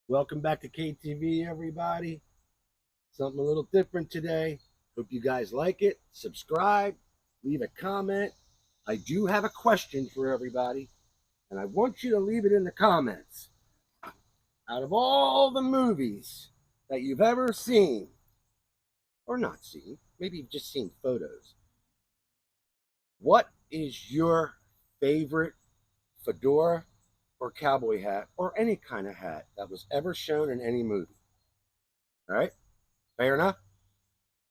Welcome back to KTV, everybody. Something a little different today. Hope you guys like it. Subscribe, leave a comment. I do have a question for everybody, and I want you to leave it in the comments. Out of all the movies that you've ever seen, or not seen, maybe you've just seen photos, what is your favorite fedora or cowboy hat or any kind of hat that was ever shown in any movie? All right, fair enough?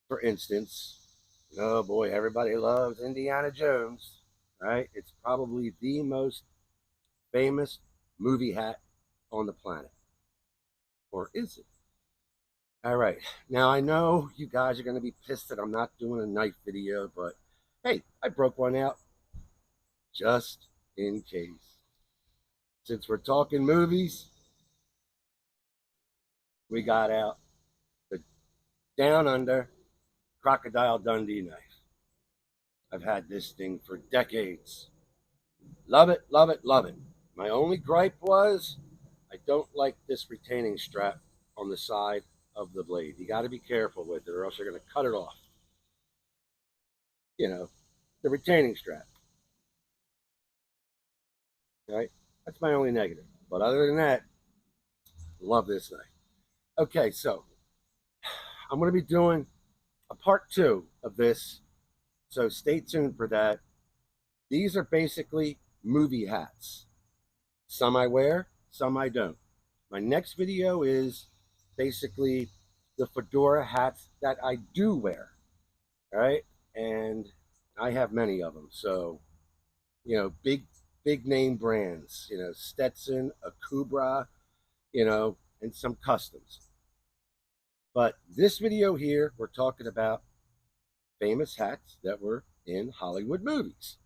For instance, oh boy, everybody loves Indiana Jones, right? It's probably the most famous movie hat on the planet. Or is it? All right. Now, I know you guys are going to be pissed that I'm not doing a knife video, but hey, I broke one out just in case. Since we're talking movies, we got out the Down Under Crocodile Dundee knife. I've had this thing for decades. Love it, love it, love it. My only gripe was I don't like this retaining strap on the side of the blade. You got to be careful with it, or else you're going to cut it off. You know, the retaining strap, right? That's my only negative. But other than that, love this knife. Okay, so I'm going to be doing a part two of this, so stay tuned for that. These are basically movie hats. Some I wear, some I don't. My next video is basically the fedora hats that I do wear. All right. And I have many of them. So, big name brands, Stetson, Akubra, and some customs. But this video here, we're talking about famous hats that were in Hollywood movies.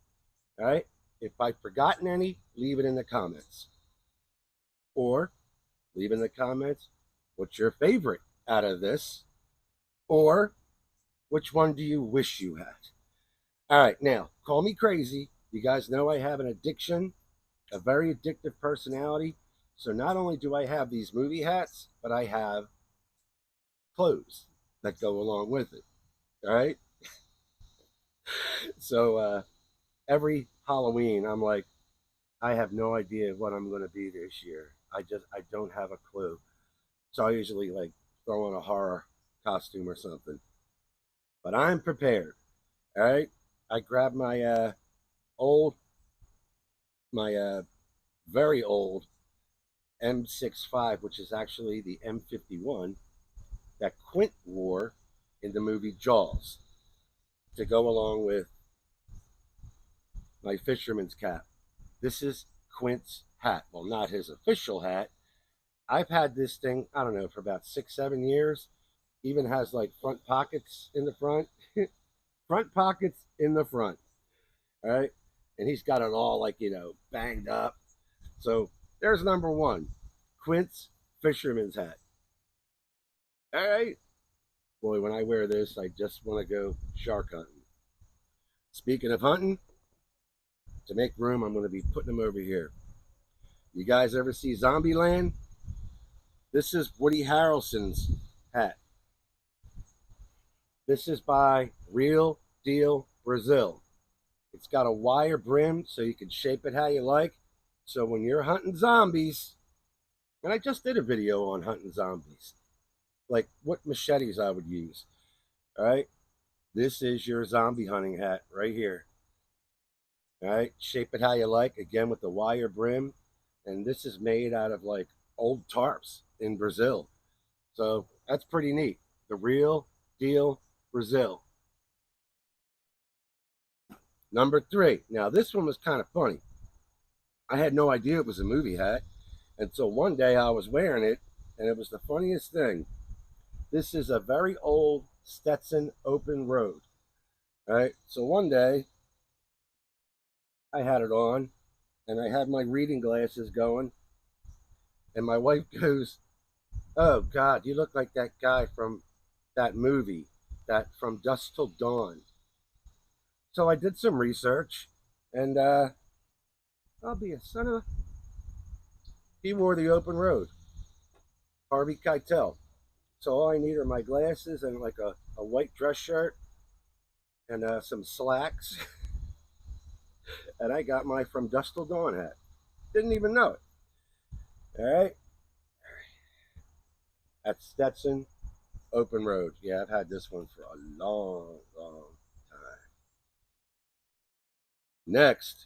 All right. If I've forgotten any, leave it in the comments. Or leave in the comments what's your favorite out of this, or which one do you wish you had? All right, now, call me crazy. You guys know I have an addiction, a very addictive personality. So not only do I have these movie hats, but I have clothes that go along with it. All right. So every Halloween, I'm like, I have no idea what I'm going to be this year. I don't have a clue. So I usually like throw on a horror costume or something. But I'm prepared. All right. I grabbed old, my very old M65, which is actually the M51 that Quint wore in the movie Jaws, to go along with my fisherman's cap. This is Quint's hat. Well, not his official hat. I've had this thing, I don't know, for about 6, 7 years. Even has like front pockets in the front, front pockets in the front. All right. And he's got it all like, banged up. So there's number one, Quint's fisherman's hat. All right. Boy, when I wear this, I just want to go shark hunting. Speaking of hunting, to make room, I'm going to be putting them over here. You guys ever see Zombieland? This is Woody Harrelson's hat. This is by Real Deal Brazil. It's got a wire brim so you can shape it how you like. So when you're hunting zombies, and I just did a video on hunting zombies, like what machetes I would use. All right. This is your zombie hunting hat right here. All right. Shape it how you like, again with the wire brim. And this is made out of like old tarps in Brazil. So that's pretty neat. The Real Deal Brazil. Number three. Now, this one was kind of funny. I had no idea it was a movie hat until one day I was wearing it, and it was the funniest thing. This is a very old Stetson open road. All right. So one day I had it on, and I had my reading glasses going, and my wife goes, "Oh God, you look like that guy from that movie, that From Dusk Till Dawn." So I did some research, and I'll be a son of a. He wore the open road. Harvey Keitel. So all I need are my glasses and like a white dress shirt and some slacks, and I got my From Dusk Till Dawn hat. Didn't even know it. All right, that's Stetson Open Road. Yeah, I've had this one for a long, long time. Next,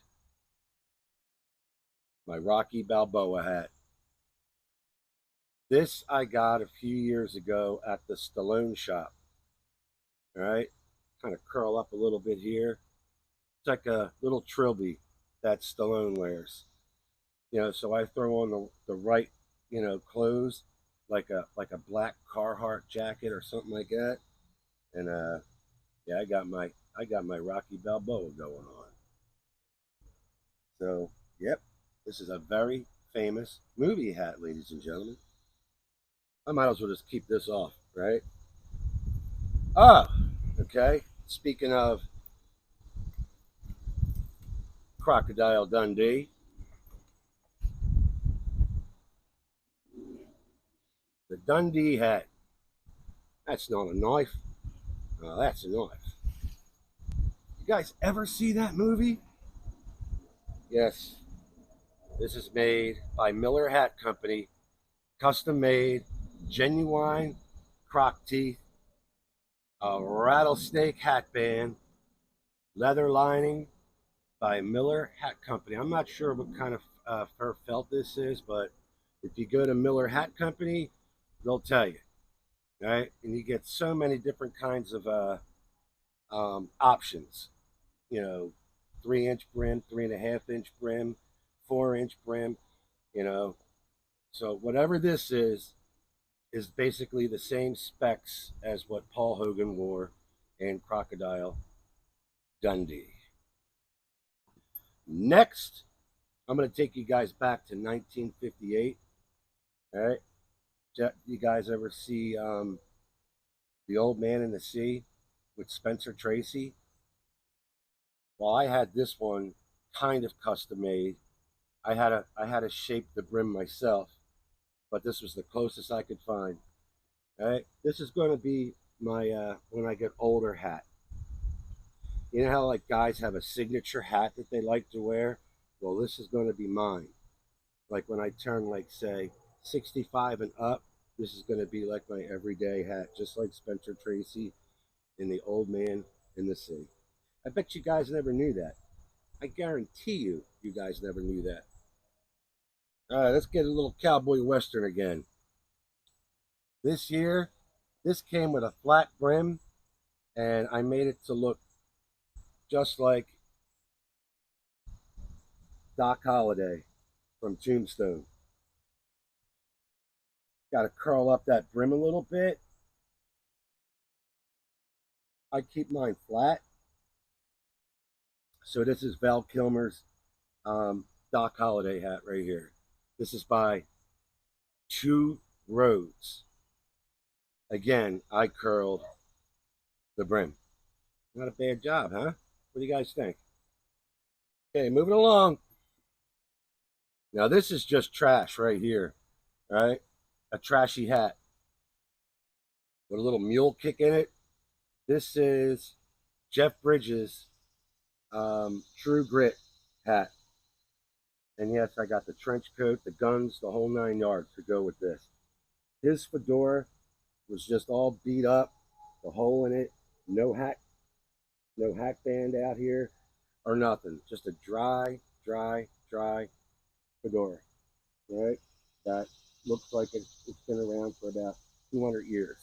my Rocky Balboa hat. This I got a few years ago at the Stallone shop. All right, kind of curl up a little bit here. It's like a little trilby that Stallone wears. So I throw on the right, clothes, like a black Carhartt jacket or something like that. And yeah, I got my Rocky Balboa going on. So yep, this is a very famous movie hat, ladies and gentlemen. I might as well just keep this off, right? Ah, okay. Speaking of Crocodile Dundee, the Dundee hat. That's not a knife. Oh, that's a knife. You guys ever see that movie? Yes. This is made by Miller Hat Company, custom made, genuine croc teeth, a rattlesnake hat band, leather lining by Miller Hat Company. I'm not sure what kind of fur felt this is, but if you go to Miller Hat Company, they'll tell you, right? And you get so many different kinds of options. You know, 3-inch brim, 3.5-inch brim, 4-inch brim. You know, so whatever this is basically the same specs as what Paul Hogan wore in Crocodile Dundee. Next, I'm going to take you guys back to 1958. All right, you guys ever see The Old Man in the Sea with Spencer Tracy? Well, I had this one kind of custom made. I had to shape the brim myself, but this was the closest I could find. All right, this is going to be my when I get older hat. You know how like guys have a signature hat that they like to wear? Well, this is going to be mine. Like when I turn like say 65 and up, this is going to be like my everyday hat, just like Spencer Tracy in The Old Man in the Sea. I bet you guys never knew that. I guarantee you guys never knew that. All right, let's get a little cowboy western again. This year, this came with a flat brim, and I made it to look just like Doc Holliday from Tombstone. Got to curl up that brim a little bit. I keep mine flat. So this is Val Kilmer's Doc Holliday hat right here. This is by Two Roads. Again, I curled the brim. Not a bad job, huh? What do you guys think? Okay, moving along. Now this is just trash right here, right? A trashy hat with a little mule kick in it. This is Jeff Bridges' True Grit hat. And yes, I got the trench coat, the guns, the whole 9 yards to go with this. His fedora was just all beat up, the hole in it, no hat band out here or nothing. Just a dry fedora, right? That looks like it's been around for about 200 years.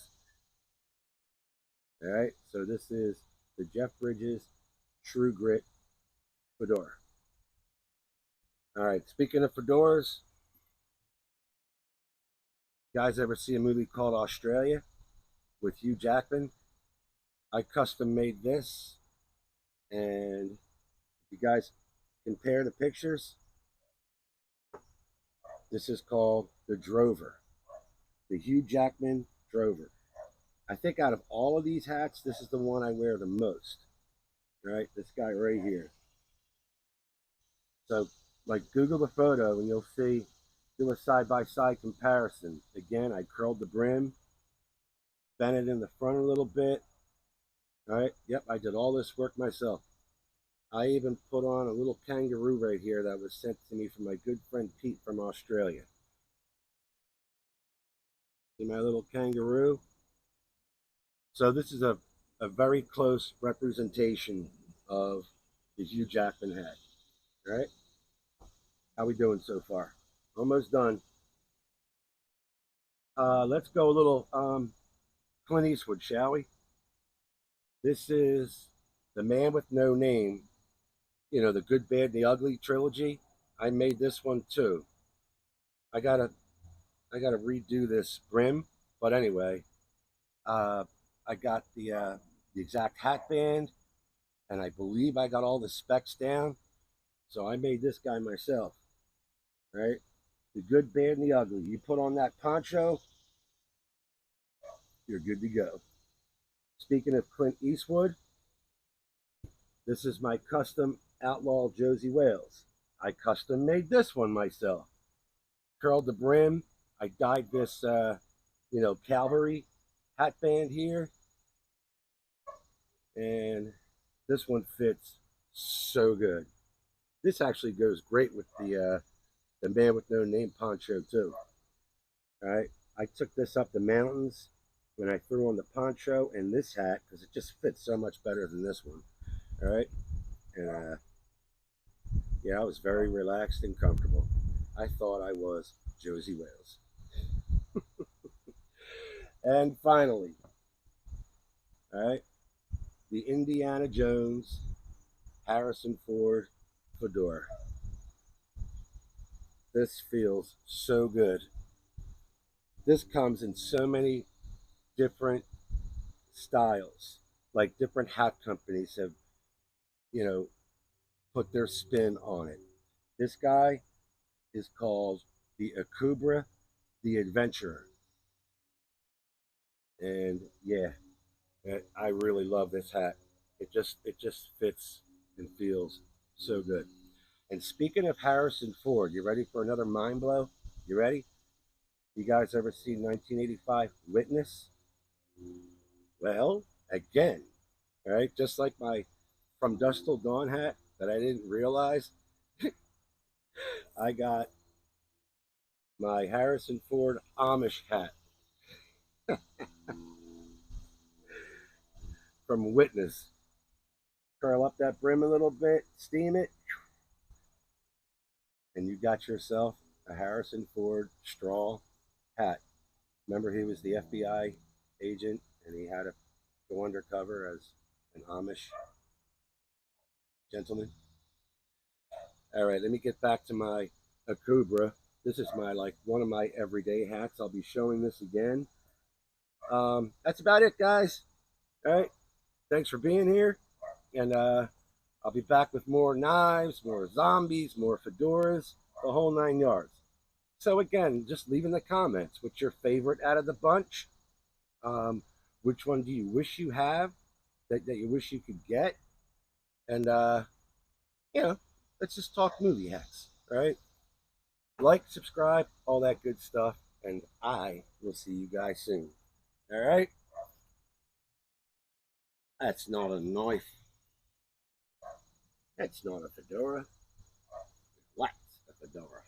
All right, so this is the Jeff Bridges True Grit fedora. All right, speaking of fedoras, guys ever see a movie called Australia with Hugh Jackman? I custom made this, and if you guys compare the pictures, this is called the Drover, the Hugh Jackman Drover. I think out of all of these hats, this is the one I wear the most. Right, this guy right here. So, like, Google the photo, and you'll see do a side-by-side comparison. Again, I curled the brim, bent it in the front a little bit. All right, yep, I did all this work myself. I even put on a little kangaroo right here that was sent to me from my good friend Pete from Australia. See my little kangaroo? So this is a very close representation of the Hugh Jackman hat. All right, how we doing so far? Almost done. Let's go a little Clint Eastwood, shall we? This is The Man with No Name. You know, the Good, Bad, and the Ugly trilogy. I made this one too. I gotta redo this brim, but anyway, I got the exact hat band, and I believe I got all the specs down. So I made this guy myself. Right, the Good, Bad, and the Ugly. You put on that poncho, you're good to go. Speaking of Clint Eastwood, this is my custom Outlaw Josie Wales. I custom made this one myself. Curled the brim. I dyed this, cavalry hat band here. And this one fits so good. This actually goes great with the Man with No Name poncho too. All right. I took this up the mountains when I threw on the poncho and this hat because it just fits so much better than this one. All right. And yeah, I was very relaxed and comfortable. I thought I was Josie Wales. And finally, all right, the Indiana Jones Harrison Ford Fedora. This feels so good. This comes in so many different styles. Like different hat companies have, you know, put their spin on it. This guy is called the Akubra the Adventurer. And yeah, I really love this hat. It just fits and feels so good. And speaking of Harrison Ford, you ready for another mind blow? You ready? You guys ever seen 1985 Witness? Well, again, all right, just like my From Dusk Till Dawn hat that I didn't realize, I got my Harrison Ford Amish hat from Witness. Curl up that brim a little bit, steam it, and you got yourself a Harrison Ford straw hat. Remember, he was the FBI agent and he had to go undercover as an Amish gentleman. All right, let me get back to my Akubra. This is my one of my everyday hats. I'll be showing this again. That's about it, guys. All right, thanks for being here, and I'll be back with more knives, more zombies, more fedoras, the whole 9 yards. So again, just leave in the comments what's your favorite out of the bunch. Which one do you wish you have that you wish you could get? And let's just talk movie hacks, right? Like, subscribe, all that good stuff, and I will see you guys soon. All right? That's not a knife. That's not a fedora. What's a fedora?